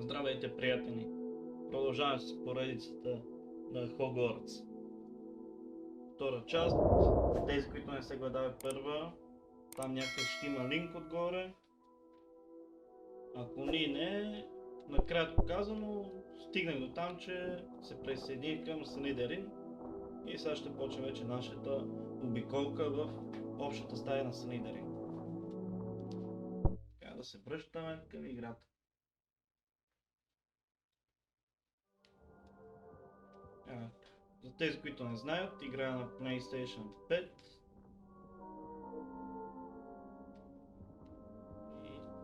Здравейте, приятели! Продължаваме с поредицата на Хогуортс. Втора част. Тези, които не се гледали първа, там някакъв ще има линк отгоре. Ако не, накратко казано, стигнах до там, че се присъединих към Слизерин и сега ще почне вече нашата обиколка в общата стая на Слизерин. Така да се връщаме към играта. За тези, които не знаят, играя на PlayStation 5.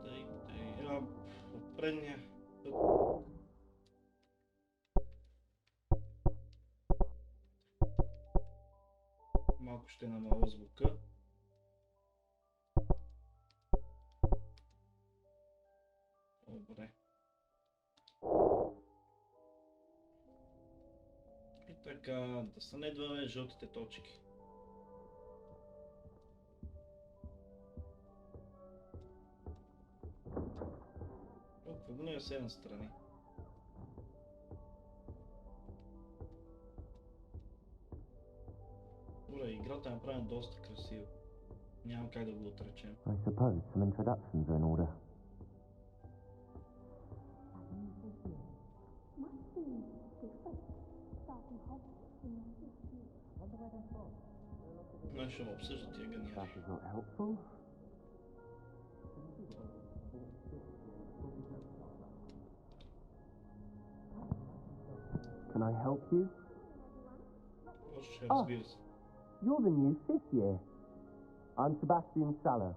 И в предния път малко ще намаля звука. Добре. И така, да следваме жълтите точки. Погнем се настрани. Добре, играта е направена доста красиво. Няма как да го отречем. I suppose some introductions are in order. Не ще му обсъждат тия ганяри. That is not helpful. Can I help you? Можеш, разбира се. You're the new fifth year. I'm Sebastian Saller.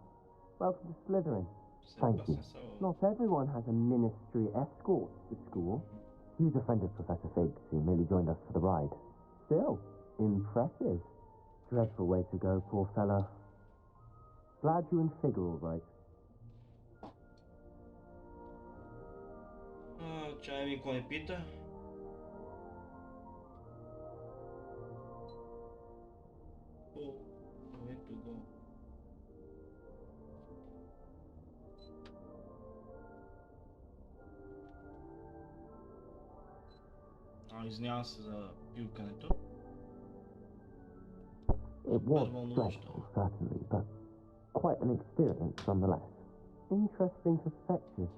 Welcome to Slytherin. Thank you. Not everyone has a ministry escort to school. He was a friend of Professor Fig's who merely joined us for the ride. Still, impressive. Dreadful way to go, poor fella. Glad you and Fig are all right. Чай ми, кой не пита? Ето го. Извинявам се за пилкането. It was stressful, certainly, but quite an experience nonetheless. Interesting perspective.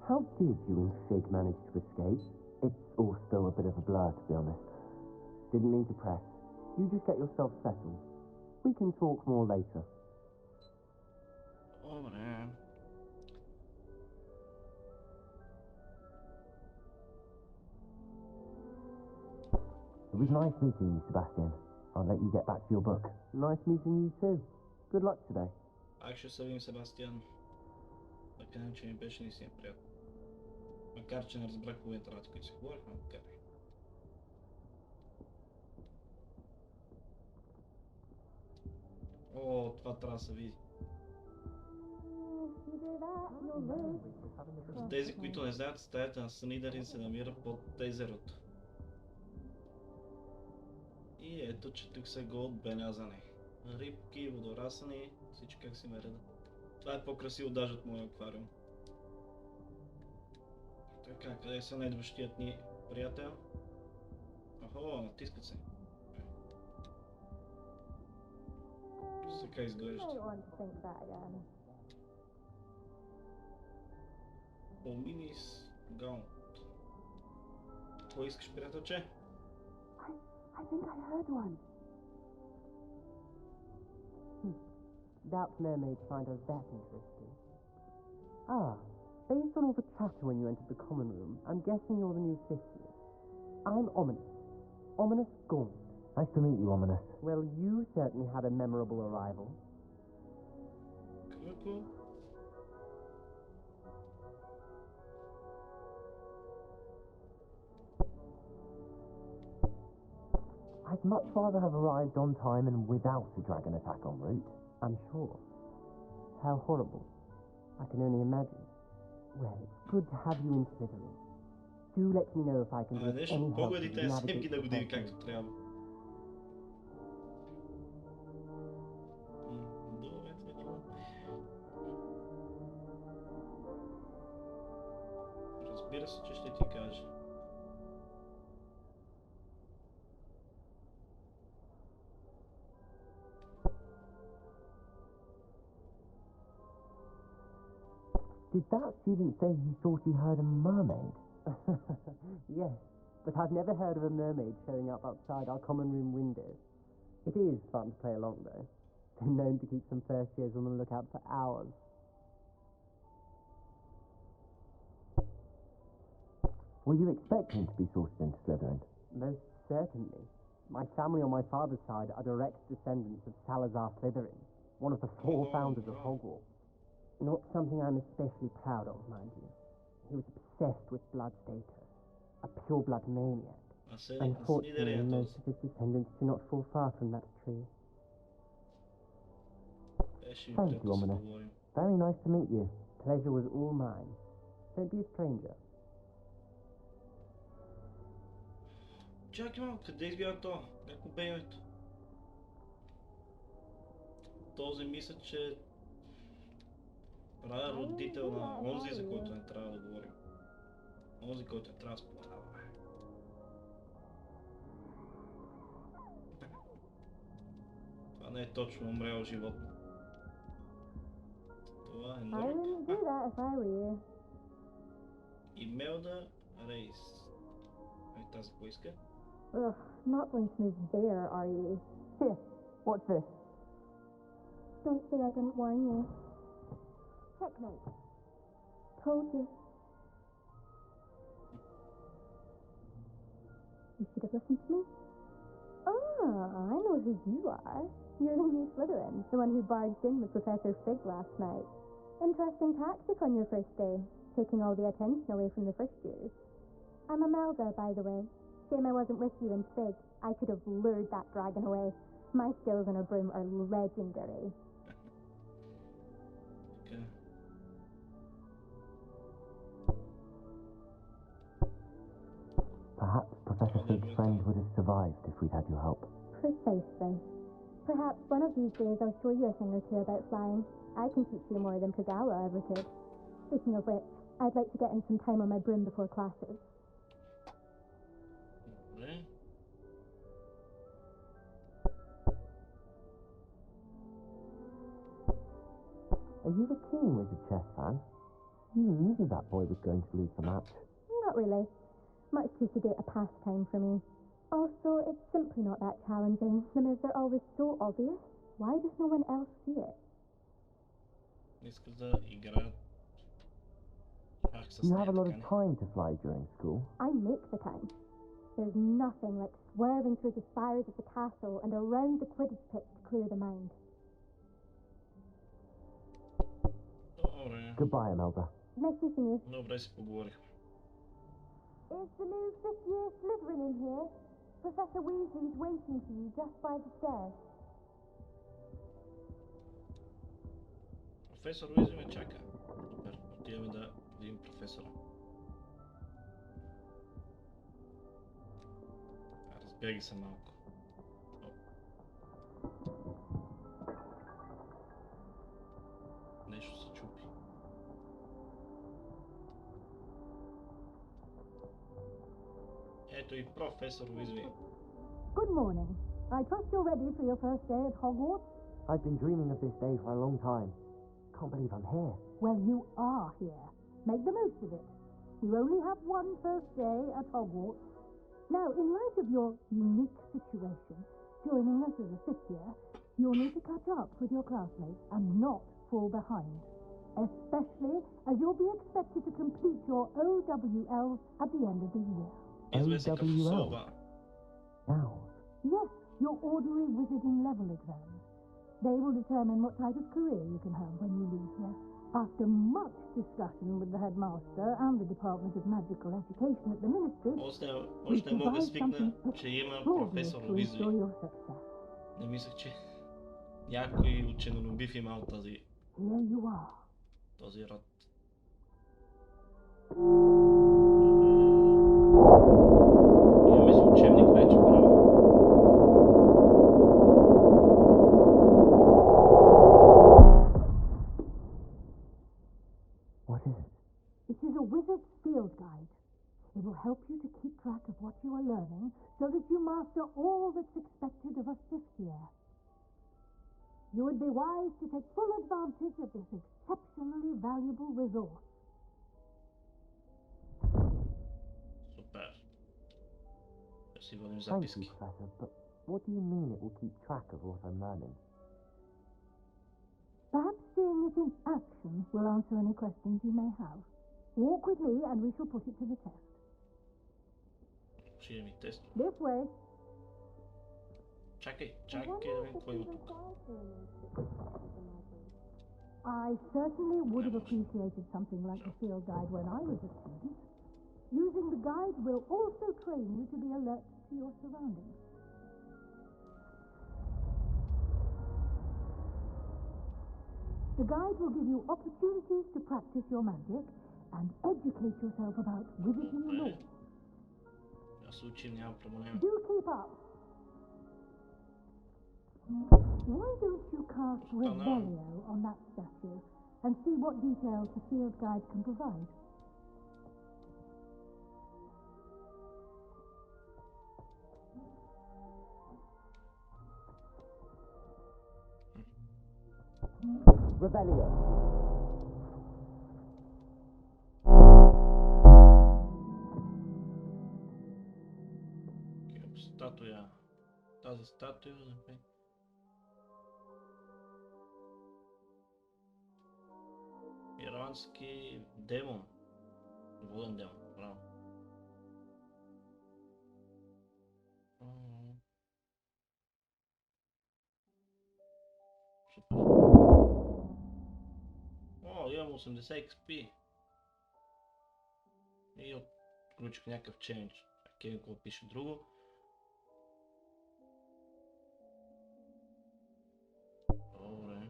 How did you and Fig manage to escape? It's all still a bit of a blur, to be honest. Didn't mean to press. You just get yourself settled. We can talk more later. Добре. It was nice meeting you, Sebastian. I'll let you get back to your book. Nice meeting you too. Good luck today. Пак ще се видим, Себастиан. Така че ми беше наистина приятно. Макар че не разбрах половината работи, които си говорихме, макар. О, това трябва да се види. За тези, които не знаят, стаята на Слизерин се намира под езерото. И ето, че тук са го отбелязани. Рибки, водорасани, всички как си ме реда. Това е по-красиво даже от моя аквариум. Така, къде са най-идващият ни приятел? Охо, натискат се. Сега изглежда. Поминис гаунт. Какво искаш, приятелче? I think I heard one. Doubt mermaids find us that interesting. Based on all the chatter when you entered the common room, I'm guessing you're the new fifth year. I'm Ominous. Ominous Gaunt. Nice to meet you, Ominous. Well, you certainly had a memorable arrival. Cool. I'd much rather have arrived on time and without a dragon attack en route, I'm sure. How horrible. I can only imagine. Well, it's good to have you in Slytherin. Do let me know if I can get any help to navigate the process. Разбира се, че ще ти кажа. Did that student say he thought he heard a mermaid? Yes, but I've never heard of a mermaid showing up outside our common room window. It is fun to play along, though. Been known to keep some first years on the lookout for hours. Were you expecting to be sorted into Slytherin? Most certainly. My family on my father's side are direct descendants of Salazar Slytherin, one of the four founders of Hogwarts. Not something I'm especially proud of, mind you. He was obsessed with blood status, a pure-blood maniac. Unfortunately, most of his descendants do not fall far from that tree. Thank you, Ominous. Very nice to meet you. Pleasure was all mine. Don't be a stranger. Чакай малко, къде избяга то? Как убе името? Този мисля, че прави родител на онзи, за който не трябва да говорим. Онзи, който не трябва да споменаваме. Това не е точно умрял животно. Това е норик. Имелда Рейс. Ай, тази поиска. Ugh, not going to move there, are you? Here, what's this? Don't say I didn't warn you. Checkmate. Told you. You should have listened to me. Ah, I know who you are. You're the new Slytherin, the one who barged in with Professor Fig last night. Interesting tactic on your first day, taking all the attention away from the first years. I'm Imelda, by the way. Shame I wasn't with you in Fig. I could have lured that dragon away. My skills on a broom are legendary. Okay. Perhaps Professor Fig's friend would have survived if we'd had your help. Precisely. Perhaps one of these days I'll show you a thing or two about flying. I can teach you more than Kagawa ever could. Speaking of which, I'd like to get in some time on my broom before classes. Are you a keen Wizard chess fan? You knew that boy was going to lose the match. Not really. Much too sedate a pastime for me. Also, it's simply not that challenging. The moves are always so obvious. Why does no one else see it? You have a lot of time to fly during school. I make the time. There's nothing like swerving through the spires of the castle and around the Quidditch pitch to clear the mind. Goodbye, Imelda. Nice meeting you. Добре си поговорих. Is the new fifth year Slytherin in here? Professor Weasley's waiting for you just by the stairs. Професор Уизли ме чака. Супер, отиваме да видим професора. Разбяги се малко. Нещо се чупи. Ето и професор Уизли. Good morning. I trust you're ready for your first day at Hogwarts? I've been dreaming of this day for a long time. Can't believe I'm here. Well, you are here. Make the most of it. You only have one first day at Hogwarts. Now, in light of your unique situation, joining us as a fifth year, you'll need to catch up with your classmates and not fall behind. Especially as you'll be expected to complete your OWLs at the end of the year. OWL? Now? Yes, your ordinary wizarding level exams. They will determine what type of career you can have when you leave here. After much discussion with the headmaster and the Department of Magical Education at the Ministry, още не мога да свикна, че има професор Уизли. Не мислех, че някой ученолюбив имал този род. Имаме си учебник вече, право. What is it? It is a wizard's field guide. track of what you are learning so that you master all that's expected of a fifth year. You would be wise to take full advantage of this exceptionally valuable resource. Супер. Да си водим Thank you, записки. Professor, but what do you mean it will keep track of what I'm learning? Perhaps seeing it in action will answer any questions you may have. Walk with me and we shall put it to the test. Ще ми тест. This way. Чакай да видим какво има тук. I certainly would have appreciated something like the field guide when I was a student. Using the guide will also train you to be alert to your surroundings. The guide will give you opportunities to practice your magic and educate yourself about wizarding law. Да се учим, няма проблем. Do keep up. Why don't you cast Revelio on that statue and see what details the field guide can provide? Rebellion. Статуя. Тази статуя, например. Ирландски демон. Воден демон, браво. Супер. О, имам 80 XP. И отключих някакъв челендж. Кевин, какво пише друго? Добре.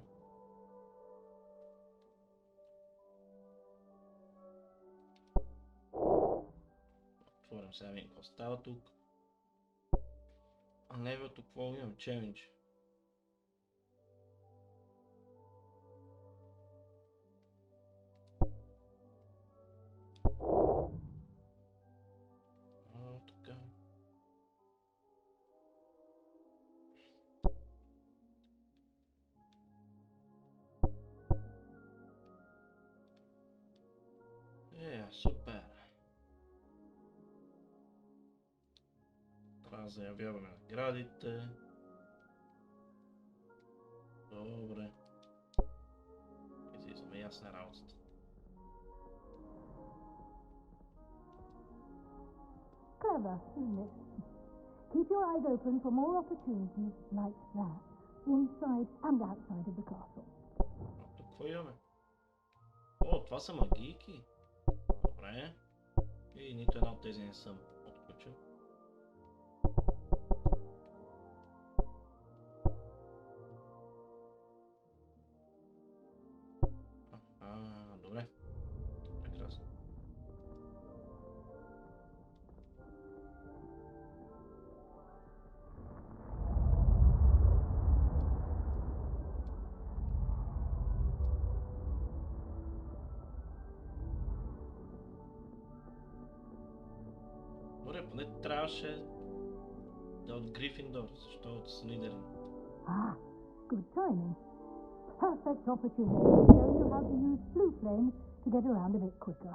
Отворим сега видим какво става тук. А левелто какво имам? Челендж. Така. Супер. Трябва да заявяваме наградите. Добре. Излизаме ясна работата. Clever, isn't it? Keep your eyes open for more opportunities like that, inside and outside of the castle. А тук какво имаме? О, това са магийки. Добре. И нито една от тези не съм отключил. Добре. Прекрасно. Добре, поне трябваше да от Грифиндор, защото са лидери. Ah, good timing. Perfect opportunity to show you how to use blue flames to get around a bit quicker.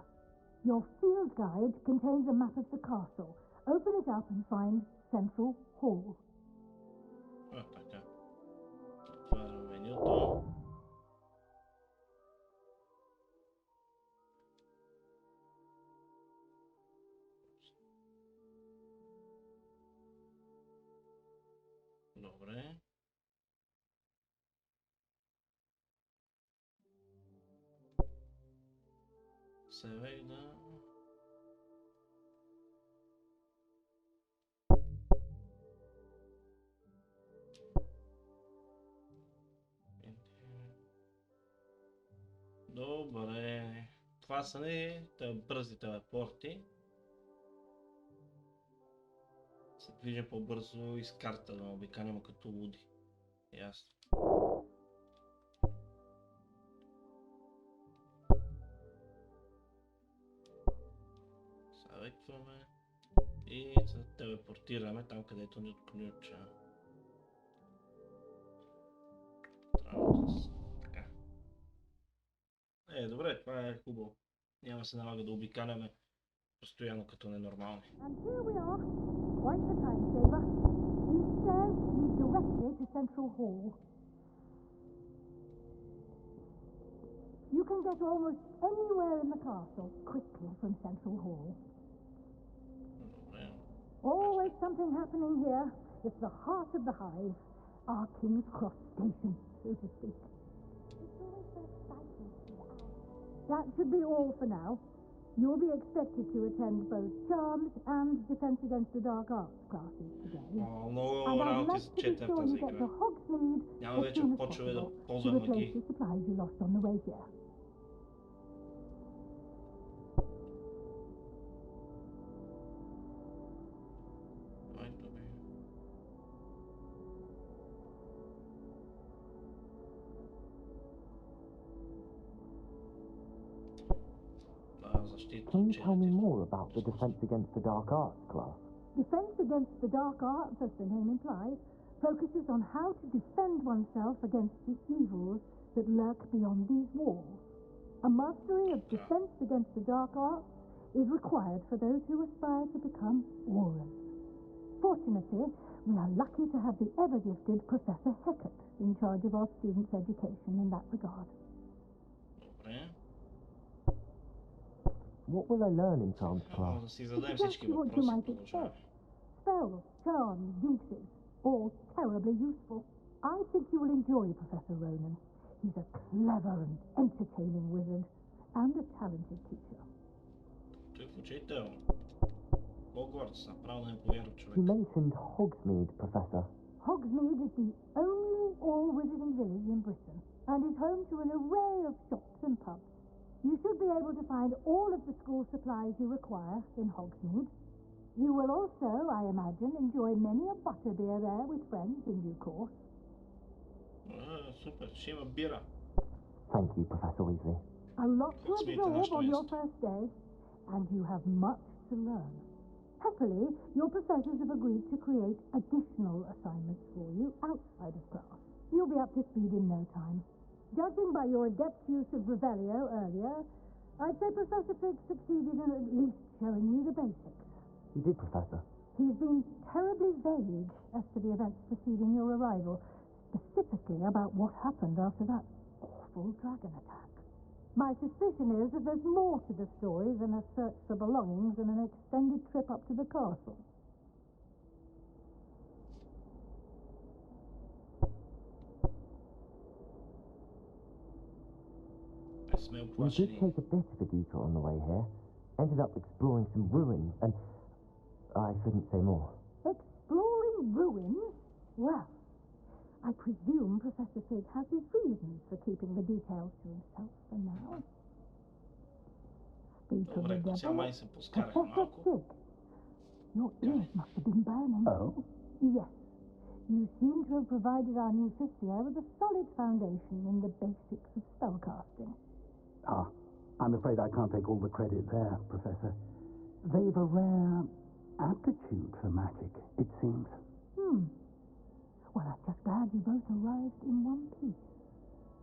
Your field guide contains a map of the castle. Open it up and find Central Hall. Така. Отварям менюто. Добре. Сега да... Добре. Това са не бързи телепорти. Се движим по-бързо и с карта да обикалим като луди. Ясно. Съвекваме И се телепортираме там, където ни отключа. Така. Добре, това е хубаво. Няма се налага да обикаляме постоянно като ненормални. And here we are. Quite the time saver. These stairs lead directly to Central Hall. You can get almost anywhere in the castle quickly from Central Hall. Добре. Always something happening here. It's the heart of the hive. Our King's Cross station, so to speak. It's always so exciting to see the owls. That should be all for now. You'll be expected to attend both Charms and Defense Against the Dark Arts classes today. Много And I'd работи like се to be чете в sure тази you get игра. to Hogsmeade Няма as вече soon as почваме да possible to ползвам replace магии. the supplies you lost on the way here. Can you tell me more about the Defense Against the Dark Arts class? Defense Against the Dark Arts, as the name implies, focuses on how to defend oneself against the evils that lurk beyond these walls. A mastery of Defense Against the Dark Arts is required for those who aspire to become auras. Fortunately, we are lucky to have the ever-gifted Professor Hecat in charge of our students' education in that regard. Добре. What will I learn in Charms class? Може да си зададем всички Exactly what you въпроси и might продължаваме. expect. Spells, charms, jinxes, all terribly useful. I think you will enjoy Professor Ronan. He's a clever and entertaining wizard, and a talented teacher. Той е учител. Хогвартс, направо да не повярва човек. You mentioned Hogsmeade, Professor. Hogsmeade is the only all-wizarding village in Britain, and is home to an array of shops and pubs. You should be able to find all of the school supplies you require in Hogsmeade. You will also, I imagine, enjoy many a butterbeer there with friends in due course. Супер, ще има бира. Thank you, Professor Weasley. A lot to Hogsmeade absorb нашето on your място. first day, and you have much to learn. Happily, your professors have agreed to create additional assignments for you outside of class. You'll be up to speed in no time. Judging by your adept use of Revelio earlier, I'd say Professor Fig succeeded in at least showing you the basics. You did, Professor. He's been terribly vague as to the events preceding your arrival, specifically about what happened after that awful dragon attack. My suspicion is that there's more to the story than a search for belongings and an extended trip up to the castle. We did take a bit of a detour on the way here. Ended up exploring some ruins, and I shouldn't say more. Exploring ruins? Well, I presume Professor Fig has his reasons for keeping the details to himself for now. Speak of the Добре, сега devil. май се поскарах Professor малко. Fig, your ears must have been burning. Oh? Yes. You seem to have provided our new fifth year with a solid foundation in the basics of spellcasting. Ah, I'm afraid I can't take all the credit there, Professor. They've a rare aptitude for magic, it seems. Well, I'm just glad you both arrived in one piece.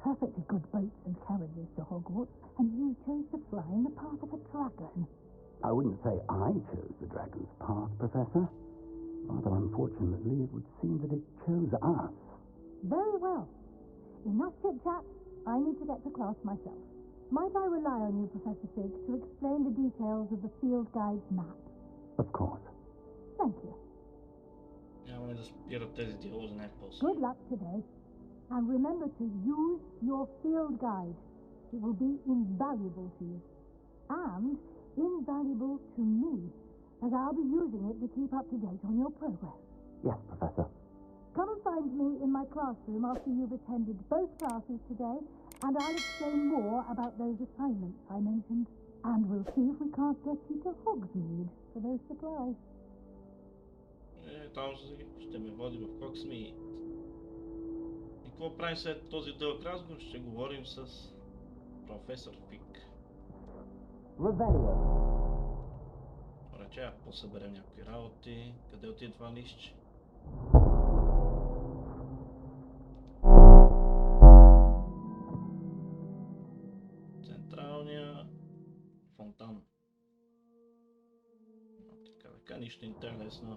Perfectly good boats and carriages to Hogwarts, and you chose to fly in the path of a dragon. I wouldn't say I chose the dragon's path, Professor. Rather unfortunately, it would seem that it chose us. Very well. Enough chit-chat. I need to get to class myself. Might I rely on you, Professor Fig, to explain the details of the field guide's map? Of course. Thank you. Няма да спират тези диалози най-после. Good luck today. And remember to use your field guide. It will be invaluable to you. And invaluable to me, as I'll be using it to keep up to date on your progress. Yes, Professor. Come and find me in my classroom after you've attended both classes today, and I'll explain more about those assignments I mentioned. And we'll see if we can't get you to Hogsmeade for those supplies. Там ще ме води в Хогсмийд. И какво правим след този дълъг разговор? Ще говорим с професор Фиг. Revelio. Добре, Добре, че посъберем някакви работи. Къде отиде това листче? Централния фонтан. Така, нищо интересно.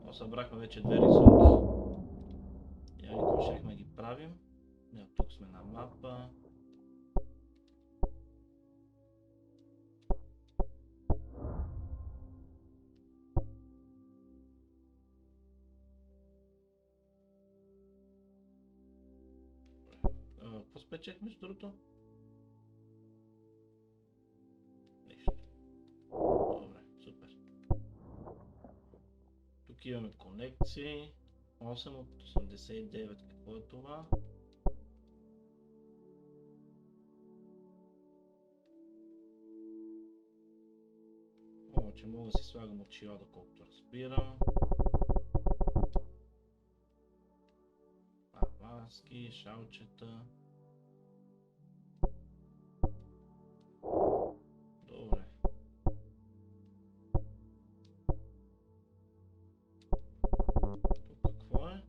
Но събрахме вече две рисунки. Я какво щехме ги правим. Тук сме на мапа. Какво спечех между другото? Нищо. Добре, супер. Тук имаме колекции. 8 от 89. Какво е това? Че мога да си слагам очила, доколкото разбирам. Маски, шалчета. Добре. Тук какво е?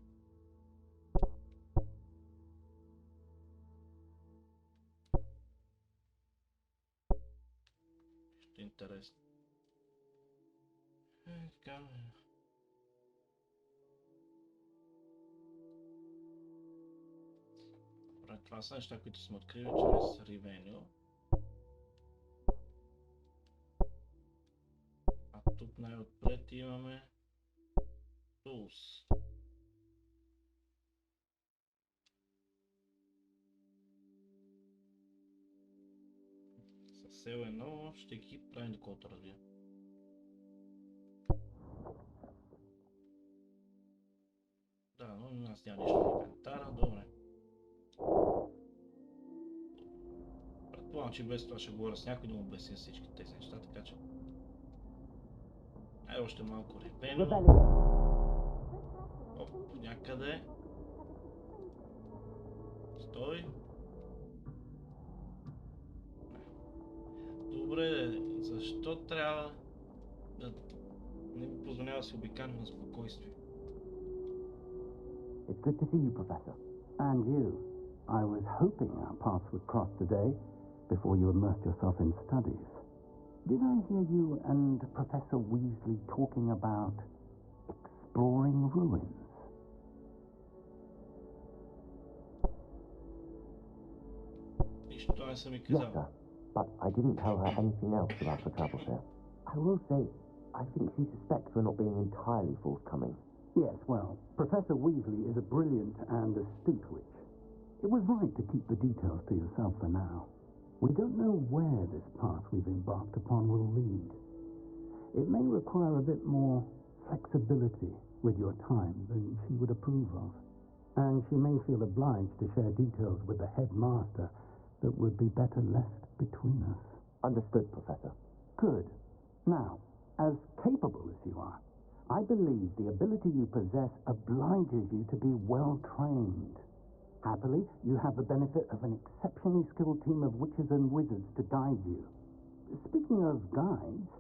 Нещо интересно. Така. Добре, това са неща, които сме открили чрез ревеню. А тук най-отпред имаме Tools. Със едно ще ги правим доколкото разбира. Да, но аз няма нищо в инвентара, добре. Предполагам, че без това ще говоря с някой да му обясня всички тези неща, така че... Ай, още малко ревено. Оп, някъде. Стой. Добре, защо трябва да не ми позволява да си обикалям на спокойствие? It's good to see you, Professor. And you. I was hoping our paths would cross today before you immersed yourself in studies. Did I hear you and Professor Weasley talking about exploring ruins? Yes, sir. But I didn't tell her anything else about the travels here. I will say, I think she suspects we're not being entirely forthcoming. Yes, well, Professor Weasley is a brilliant and astute witch. It was right to keep the details to yourself for now. We don't know where this path we've embarked upon will lead. It may require a bit more flexibility with your time than she would approve of. And she may feel obliged to share details with the headmaster that would be better left between us. Understood, Professor. Good. Now, as capable as you are, I believe the ability you possess obliges you to be well trained. Happily, you have the benefit of an exceptionally skilled team of witches and wizards to guide you. Speaking of guides,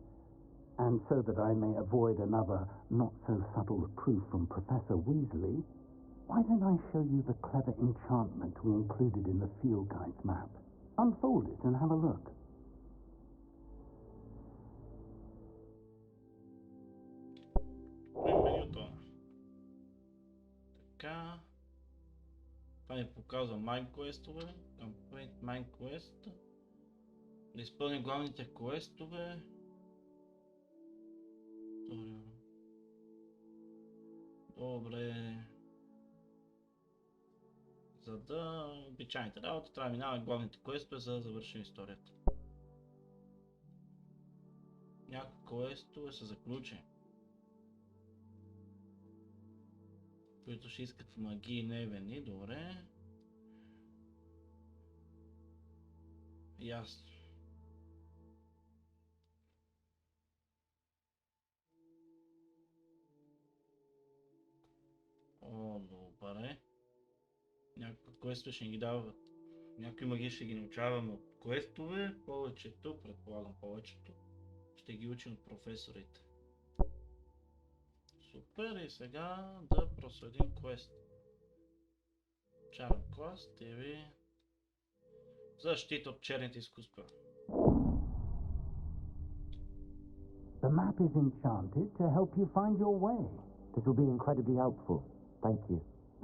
and so that I may avoid another not-so-subtle reproof from Professor Weasley, why don't I show you the clever enchantment we included in the field guide's map? Unfold it and have a look. Менюто. Така. Това ни показва Mind Quest-ове. Complete Mind Quest. Да изпълним главните квестове. Добре. За да обичайните работи, трябва да минаваме главните квестове, за да завършим историята. Някои квестове са заключени, които ще искат магии и невени, добре. Ясно. О, добре. Някои квестове ще ги дават. Някои магии ще ги научаваме от квестове. Повечето, предполагам повечето, ще ги учим от професорите. Супер, и сега да проследим квест. Чарен клас, ТВ. Защита от черните изкуства. The map is enchanted to help you find your way. This will be incredibly helpful. Thank you.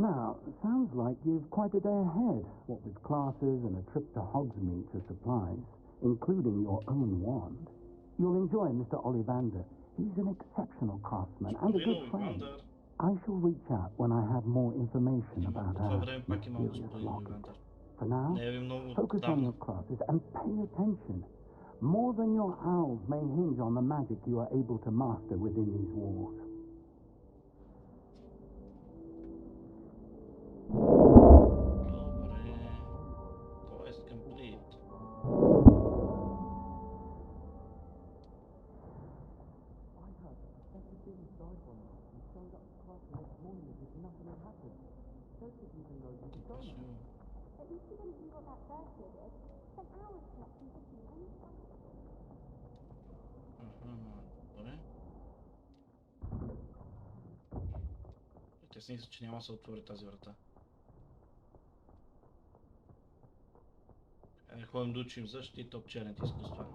Now, sounds like you've quite a day ahead, what with classes and a trip to Hogsmeade for supplies, including your own wand. You'll enjoy Mr. Ollivander. He's an exceptional craftsman and a good friend. I shall reach out when I have more information about our mysterious locket. For now, focus on your classes and pay attention. More than your owls may hinge on the magic you are able to master within these walls. Quest complete. At least you didn't do what that first year did. Spent hours collecting pictures of any Добре. Притесних се, че няма да се отвори тази врата. Ходим да учим защита от черните изкуства.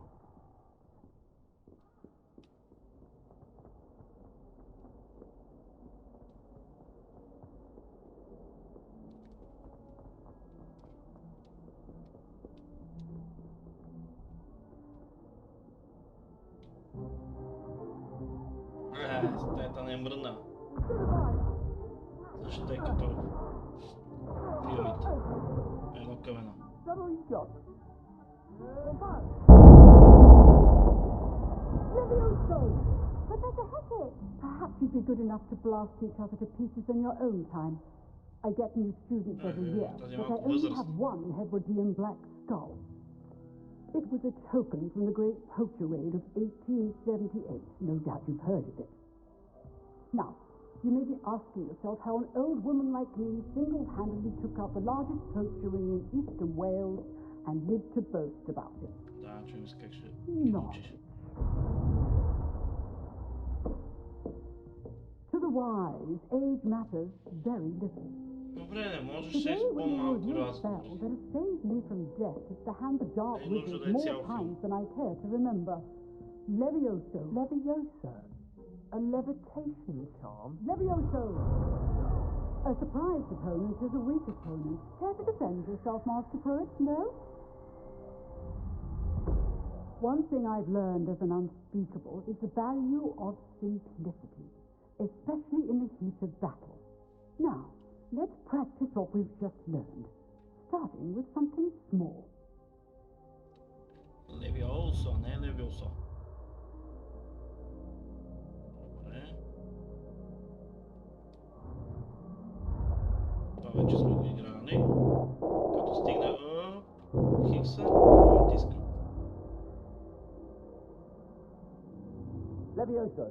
Стаята не е мръдна. Също тъй като филмите. Едно към едно. Professor Hackett! Perhaps you'd be good enough to blast each other to pieces in your own time. I get new students every year, but I only have one Hebridean black skull. It was a token from the great poacher raid of 1878. No doubt you've heard of it. Now, you may be asking yourself how an old woman like me single-handedly took out the largest poacher ring in eastern Wales and lived to boast about it. Да, чуем се как ще Knowledge. To the wise, age matters very little. Добре, не можеш Today, да when you по-малко will разговори. spell that has saved me from death is to hand the dark Hey, wizard Lucio, that's more your times film. than I care to remember. Levioso. Levioso. A levitation charm? Levioso! A surprised opponent is a weak opponent. Care to defend yourself, Master Pruitt? No? One thing I've learned as an unspeakable is the value of simplicity, especially in the heat of battle. Now, let's practice what we've just learned, starting with something small. Levioso, не Levioso. Добре. Това вече сме го играли. Като стигна Хикса, натискам. Levioso.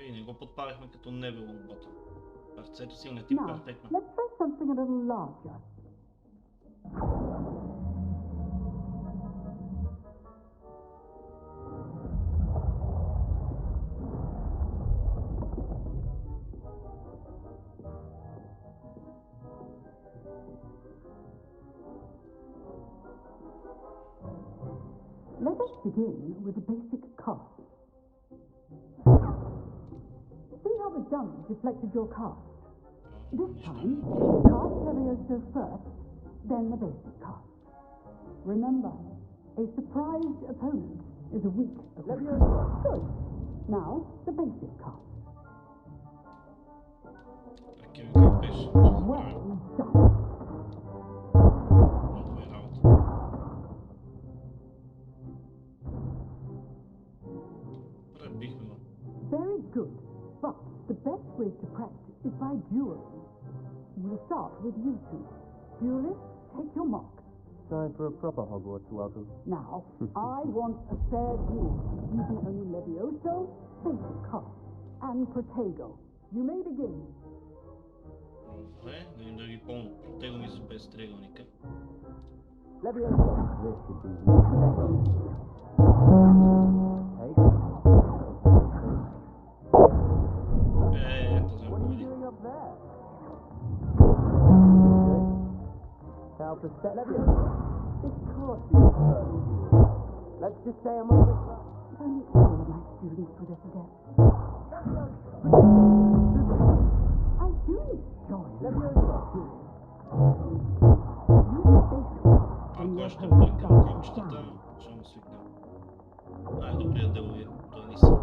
И не го подпалихме като не било бота. Ръцето си лети Now, перфектно. let's try something a little larger. Let us begin with the basic cast. See how the dummy deflected your cast? This time, cast Levioso first, then the basic cast. Remember, a surprised opponent is a weak opponent. Good. Now, the basic cast. Aqui me capeš. Well done. Много е работа. Пребихме го. Very good. But the best way to practice is by dueling. We'll start with you two. Duelists, take your marks. Time for a proper Hogwarts welcome. Now, I want a fair duel, using only Levioso, basic cast, and Protego. You may begin. Добре, да ги помня. Протего ми с без триъгълника. Leviosa. This should be easy. Този What are you победи. doing up there? Good. Now perception. This can't be the first duel. Let's just say a moment. If only all of my students were this adept. I do joy. Leviosa. Ако още блъкам момчетата, ще му свикнем. Най-добрият деловия, той ни са.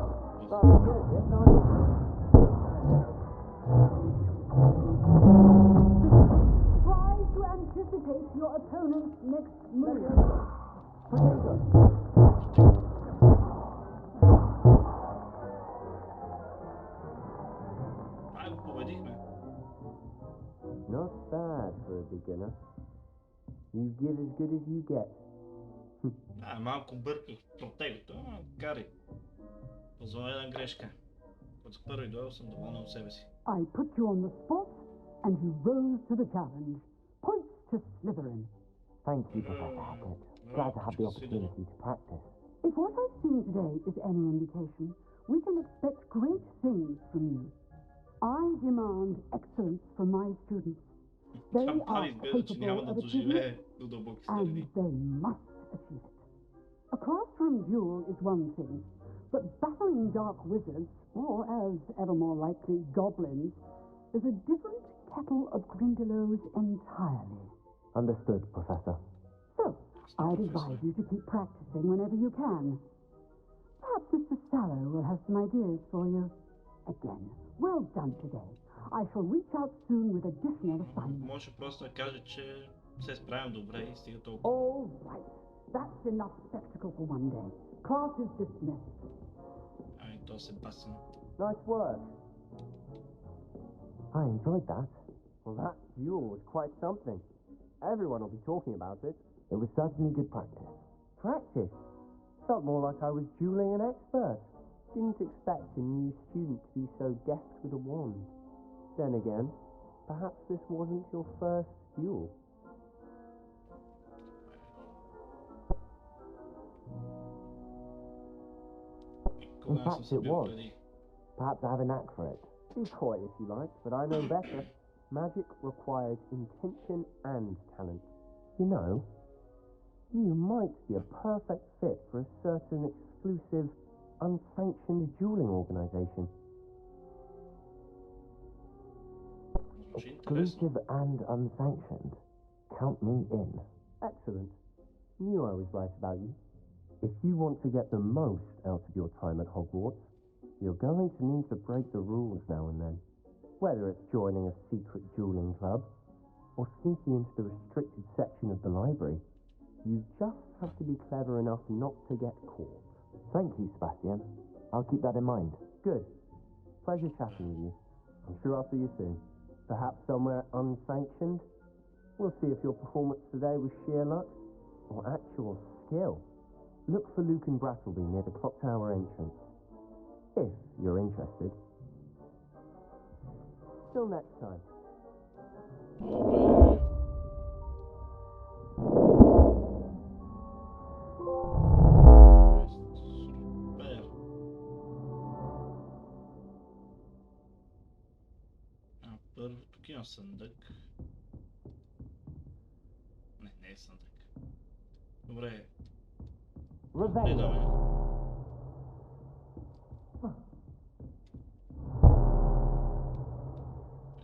Try to anticipate your opponent's next move. Ай, го победихме. Not bad for a beginner. You give as good as you get. Малко бърках стратегията, кари. Позволя една грешка. От първи дуел съм доволен от себе си. I put you on the spot, and you rose to the challenge. Points to Slytherin. Thank you, Professor Hackett. Glad to have the opportunity to practice. If what I've seen today is any indication, we can expect great things from you. I demand excellence from my students. They Там are изглежда, че няма capable да of achieving доживее it, до дълбоки and старини. they must achieve it. A classroom duel is one thing, but battling dark wizards, or as ever more likely, goblins, is a different kettle of grindylows entirely. Understood, Professor. So, I'd advise you to keep practicing whenever you can. Perhaps Mr. Sallow will have some ideas for you. Again, well done today. I shall reach out soon with additional assignments. Може просто да каже, че се справям добре и стига толкова. All right. That's enough spectacle for one day. Class is dismissed. Ами то се басина. Nice work. I enjoyed that. Well, that duel was quite something. Everyone will be talking about it. It was certainly good practice. Practice? Felt more like I was dueling an expert. Didn't expect a new student to be so deft with a wand. Then again, perhaps this wasn't your first duel. In fact, it was. Perhaps I have a knack for it. Be coy if you like, but I know better. Magic requires intention and talent. You know, you might be a perfect fit for a certain exclusive, unsanctioned dueling organization. Exclusive and unsanctioned. Count me in. Excellent. Knew I was right about you. If you want to get the most out of your time at Hogwarts, you're going to need to break the rules now and then. Whether it's joining a secret dueling club, or sneaking into the restricted section of the library, you just have to be clever enough not to get caught. Thank you, Sebastian. I'll keep that in mind. Good. Pleasure chatting with you. I'm sure I'll see you soon. Perhaps somewhere unsanctioned? We'll see if your performance today was sheer luck or actual skill. Look for Luke and Brattleby near the clock tower entrance. If you're interested. Till next time. Супер. Първо, тук има съндък. Не е съндък. Добре. Гледаме.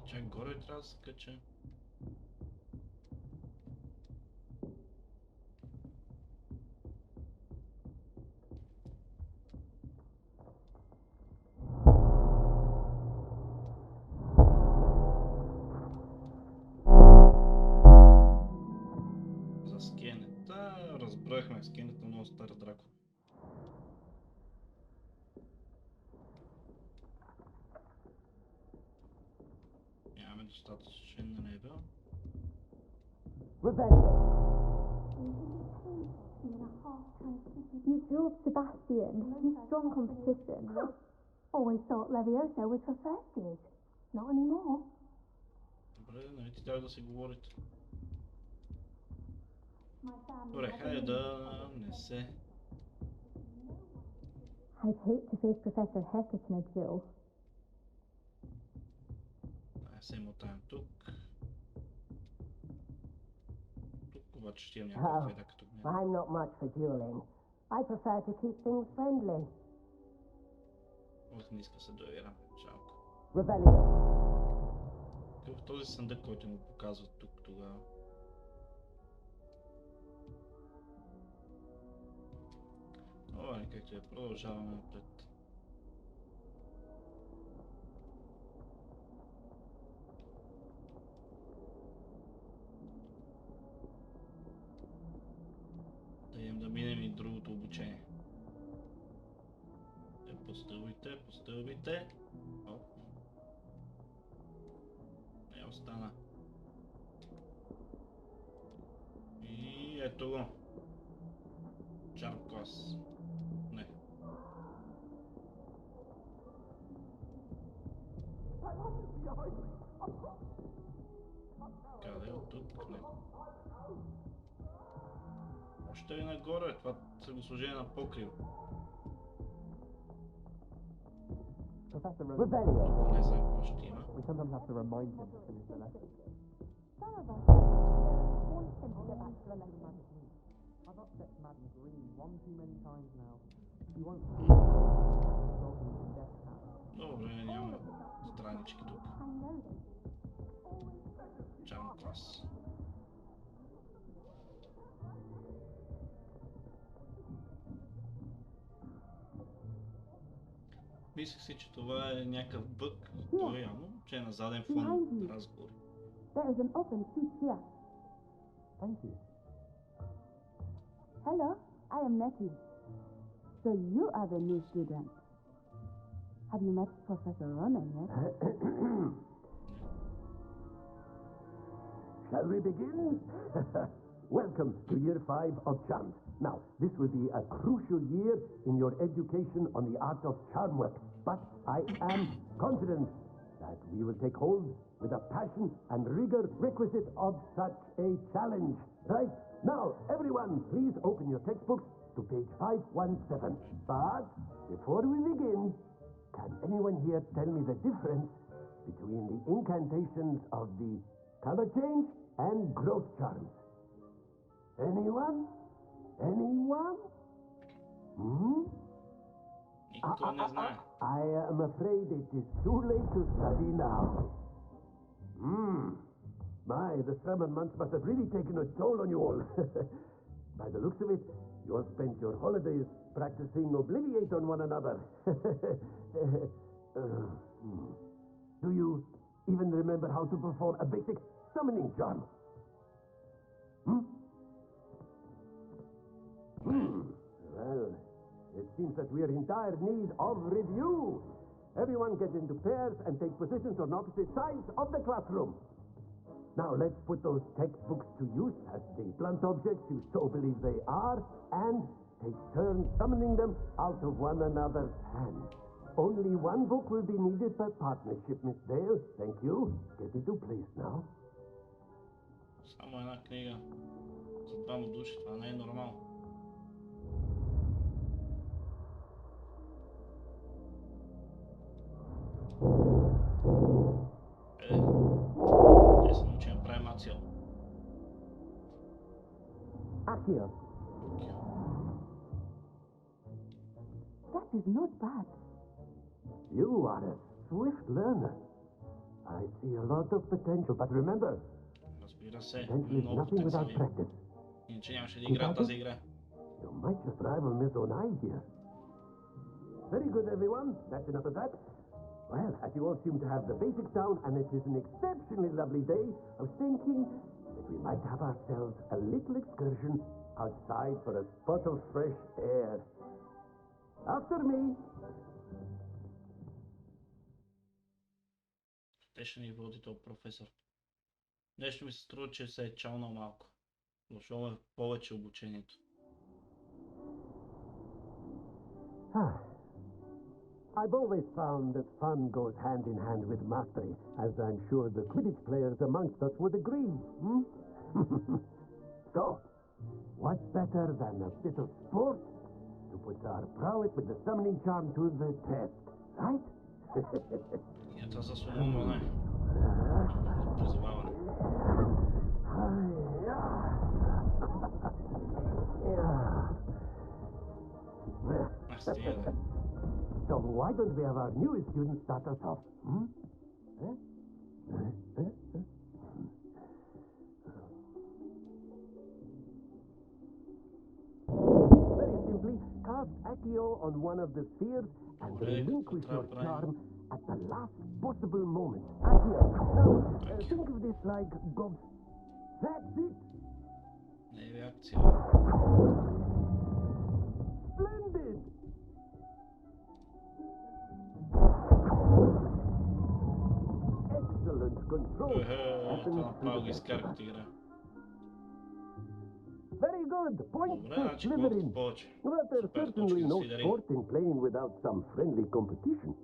Чак горе трябва да се кача. За скенета разбрахме. Скенета е много стар дракон. Нямаме достатъчен на левел. You drove Sebastian. He's strong competition. Always thought Leviosa was for first years. Not anymore. Добре, нали ти трябва да си говорите. Добре, хайде да не се... I'd hate to face Professor Hecat in a duel. Да не се мотаем тук. Тук обаче ще имам някаква феда като мен. I'm not much for dueling. I prefer to keep things friendly. От не иска се доверям. Жалко. Rebellion. В този съндък, който му показват тук тогава. Добре, както я продължаваме напред. Да идем да минем и другото обучение. Постълбите, постълбите. Оп. Не остана. И ето го. Чарм клас. Не. Къде от тук? Не. Още ли нагоре? Това са го сложение на покрив. Rebellion. Не знам какво ще има. We sometimes have to remind him to finish the lesson. Some of us want him to get back to the lesson. I've upset Madam Green one too many times now. She won't Добре, няма странички тук. I know them. Чарм клас. Мислех си, че това е някакъв бък, но явно, че е на заден фон разговор. There is an open seat here. Thank you. Hello, I am Neka. So you are the new student. Have you met Professor Ronan yet? Shall we begin? Welcome to year 5 of charms. Now, this will be a crucial year in your education on the art of charm work, but I am confident that we will take hold with the passion and rigor requisite of such a challenge. Right? Now, everyone, please open your textbooks to page 517. But before we begin, can anyone here tell me the difference between the incantations of the color change and growth charms? Anyone? Anyone? Hmm? Никой не знае. I am afraid it is too late to study now. My, the summer months must have really taken a toll on you all. By the looks of it, you all spent your holidays practicing Obliviate on one another. Do you even remember how to perform a basic summoning charm? Well, it seems that we are in dire need of review. Everyone get into pairs and take positions on opposite sides of the classroom. Now let's put those textbooks to use as the blunt objects you so believe they are, and take turns summoning them out of one another's hands. Only one book will be needed per partnership, Miss Dale. Thank you. Get into place now. Само една книга. За двама души, това не е нормално. Те се научим да правим акция. Accio. That is not bad. You are a swift learner. I see a lot of potential, but remember, Разбира се, potential is много nothing without потенциал има. practice. Иначе нямаше да играем тази игра. You might just rival Miss Onai here. Very good, everyone. That's enough of that. Well, as you all seem to have the basics down, and it is an exceptionally lovely day, I was thinking that we might have ourselves a little excursion outside for a spot of fresh air. After me. Те ще ни води този професор. Нещо ми се струва, че се е чалнал малко. Дошло ме повече обучението. I've always found that fun goes hand in hand with mastery, as I'm sure the Quidditch players amongst us would agree. So, What better than a bit of sport to put our prowess with the summoning charm to the test, right? Ja to zasłonione. Pozywałem. Ach, stille. So why don't we have our newest student start us off? Very simply, cast Accio on one of the spheres and relinquish your charm at the last possible moment. Accio. Now, think of this like gobs. That's it. Reakcja. Splendid. Excellent control. To направо изкарах игра. Very good. Point Добре, to значи колкото Slytherin. повече. Well, there's Супер, certainly точки no си дари. sport in playing without some friendly competition.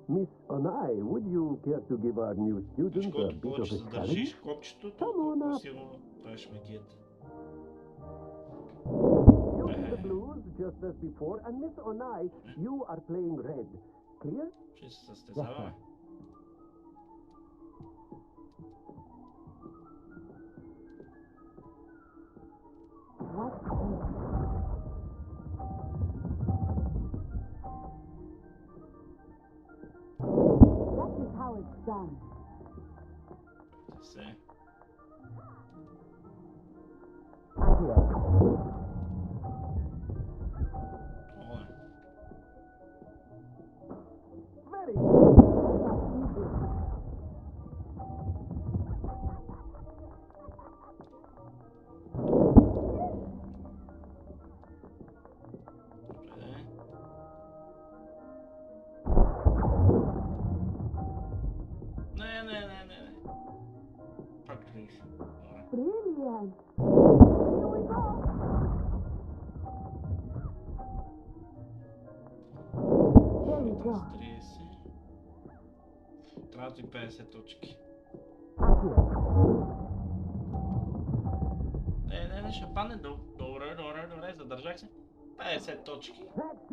Miss Onai, would you care to give our new student a Колкото bit of повече a задържиш challenge? копчето, Come on толкова up. по-силно правиш магията. Use the blues just as before, and Miss Onai, you are playing red. Clear? Ще се състезаваме. That is how it's done. Се. Оле. Very Добре. Не. Пак 30. Добре. Brilliant. Here we go. There we go. 30. Трябват и 50 точки. Не, ще падне. Добре, задържах се. 50 точки.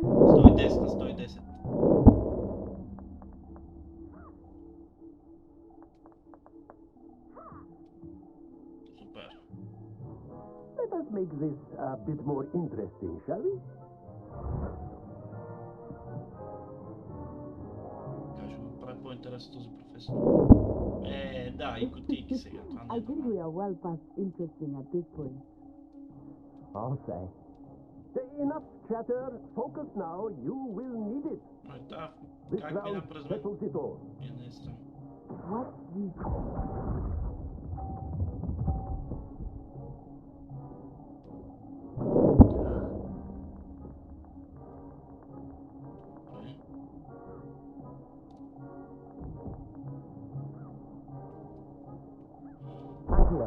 110 на 110. Супер. Let us make this a bit more interesting, shall we? Как ще го прави по-интересен този професор? Да, и кутийки сега. Това не I е think нормално. we are well past interesting at this point. I'll say. Enough chatter. Focus now. You will need it. Да, This как мина round през мен? settles it all. И не е странно. What's this? Добре.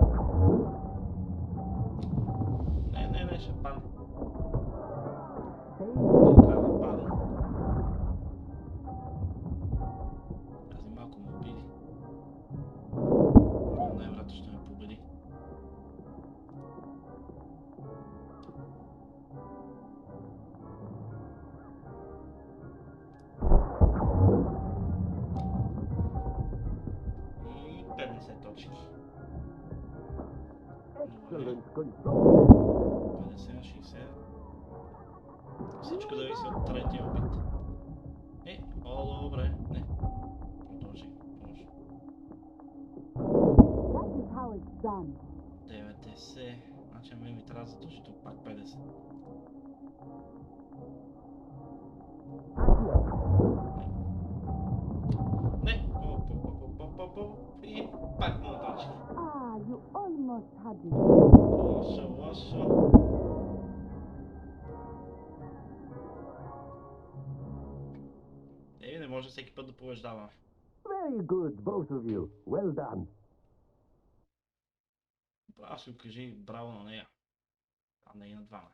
Не, ще падне. Не трябва да падне. Тази малко ме обиди. Но най-вероятно ще ме победи. И 50 точки. Excellent control. 50-60. Всичко зависи от третия опит. Добре. Не. Продължи. That is how it's done. 90. Значи ме ми трябва задължително пак 50. Не. И пак му точки. Ah, you almost had it. Лошо. Не може всеки път да побеждаваме. Very good, both of you. Well done. Браво си кажи браво на нея. А не и на двама.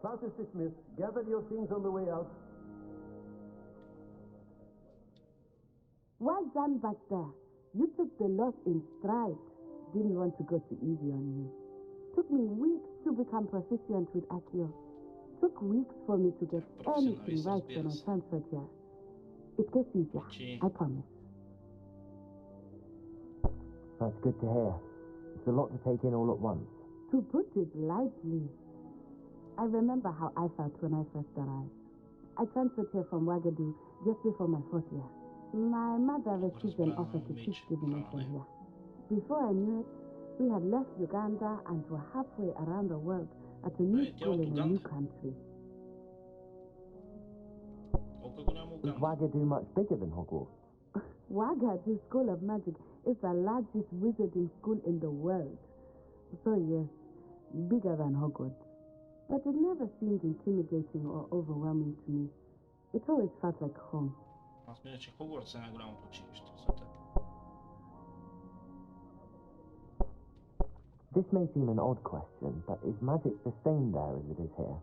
Class is dismissed. Gather your things on the way out. Well done back there. You took the loss in stride. Didn't want to go too easy on you. Took me weeks to become proficient with Accio. Took weeks for me to get anything right when I transferred here. It gets easier, I promise. That's good to hear. It's a lot to take in all at once. To put it lightly, I remember how I felt when I first arrived. I transferred here from Wagadu just before my 4th year. My mother received an offer to teach divination here. Before I knew it, we had left Uganda and were halfway around the world at a new school in a new country. Is Wagadu much bigger than Hogwarts? Wagadu School of Magic is the largest wizarding school in the world. So yes, bigger than Hogwarts. But it never seemed intimidating or overwhelming to me. It always felt like home. Аз мисля, че Хогвартс е най-голямото училище в света. This may seem an odd question, but is magic the same there as it is here?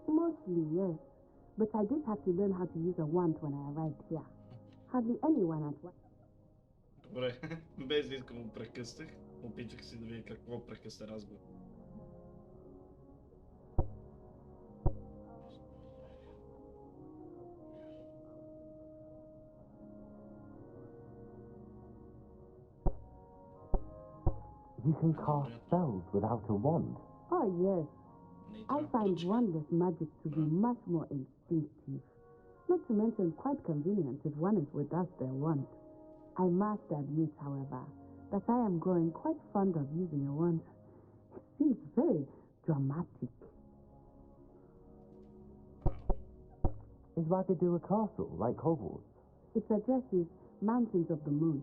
Mostly, yes. But I did have to learn how to use a wand when I arrived here. Hardly anyone at once. Добре, без да искам го прекъснах. Опитах си да видя какво прекъсна разговор. You can cast spells without a wand. Oh, yes. I find wandless magic to be much more instinctive. Not to mention quite convenient if one is without their wand. I must admit, however, that I am growing quite fond of using a wand. It seems very dramatic. Is Wagadu a castle, like Hogwarts? Its address is Mountains of the Moon.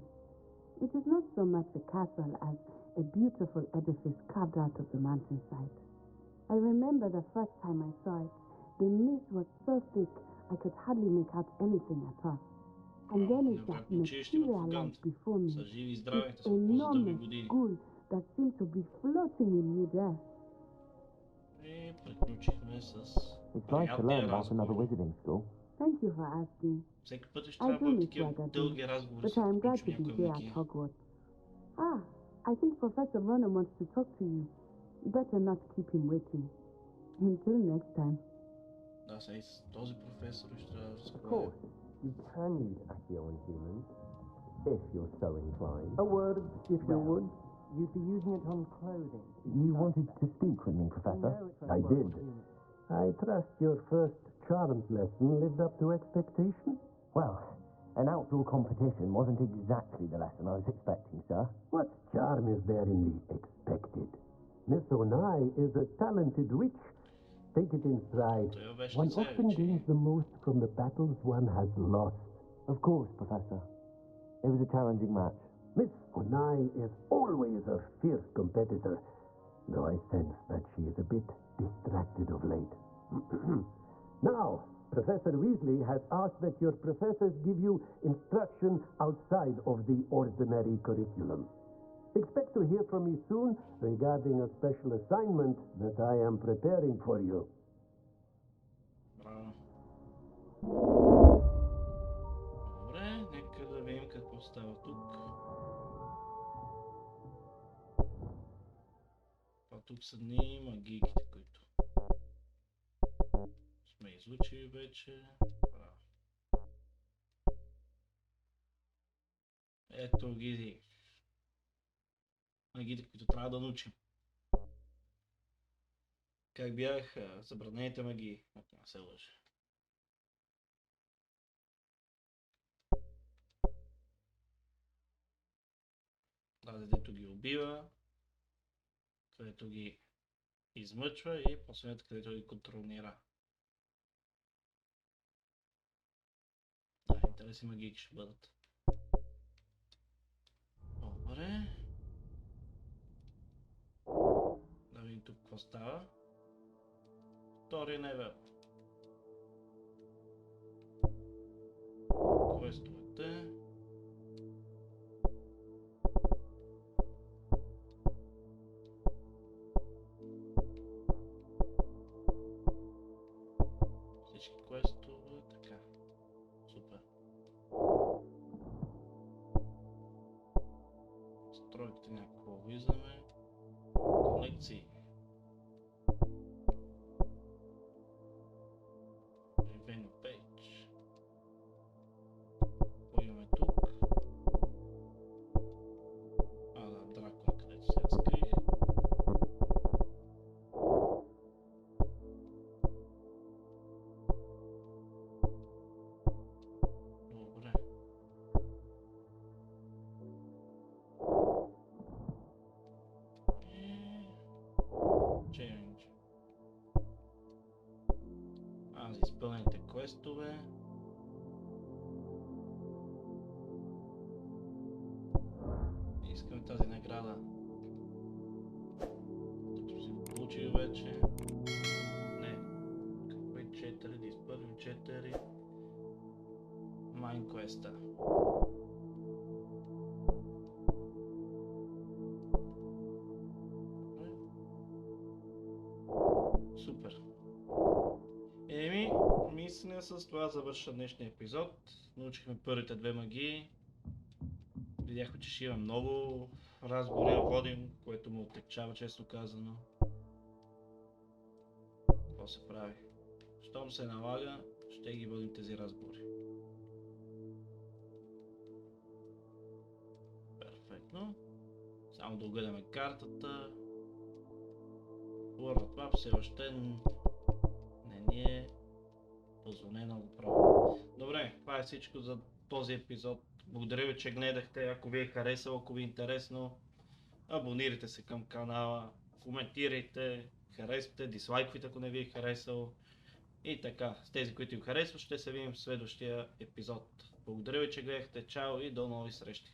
It is not so much a castle as a beautiful edifice carved out of the mountainside. I remember the first time I saw it. The mist was so thick I could hardly make out anything at all. And then it just materialized before me. This enormous school that seemed to be floating in midair. It's nice to learn about another wizarding school. Thank you for asking. I do miss Wagadu, but I am glad to be here at Hogwarts. Ah, I think Professor Ronan wants to talk to you. Better not keep him waiting. Until next time. Да, сега този професор ще трябва да Of course, you can use Accio on humans, if you're so inclined. A word, if you would. You'd be using it on clothing. You wanted to speak with me, Professor? I did. I trust your first charms lesson lived up to expectation? Well, an outdoor competition wasn't exactly the lesson I was expecting, sir. What charm is there in the expected? Miss Onai is a talented witch. Take it in stride. One often gains the most from the battles one has lost. Of course, Professor. It was a challenging match. Miss Onai is always a fierce competitor, though I sense that she is a bit distracted of late. Now, Professor Weasley has asked that your professors give you instruction outside of the ordinary curriculum. Expect to hear from me soon regarding a special assignment that I am preparing for you. Добре, нека да видим какво става тук. А тук са дни магийките, които сме изучили вече. Ето ги магиите, които трябва да научим. Как бяха забранените магии, ако не се лъжа. Да, дето ги убива, където ги измъчва и последното, където ги контролира. Да, интересни магии ще бъдат. Добре. Да видим тук какво става. Втори невел. Квестовете. Всички квестове, така. Супер. лекции. Ревен пейдж. Какво имаме тук? Да, Дракула, където се разкрих. Добре. Челендж. За изпълнените квестове. Искаме тази награда. Тук сме си получили вече. Не. Какво е 4? Да изпълним 4. Майн квеста. Супер. Мисля, с това завърша днешния епизод. Научихме първите две магии. Видяхме, че ще има много разговори да водим, което му отекчава, често казано. Какво се прави? Щом се налага, ще ги водим тези разговори. Перфектно. Само да огледаме картата. World Map все още не ни е позволено да го пробвам. Добре, това е всичко за този епизод. Благодаря ви, че гледахте. Ако ви е харесало, ако ви е интересно, абонирайте се към канала, коментирайте, харесвайте, дислайквайте, ако не ви е харесало. И така, с тези, които ви харесват, ще се видим в следващия епизод. Благодаря ви, че гледахте. Чао и до нови срещи!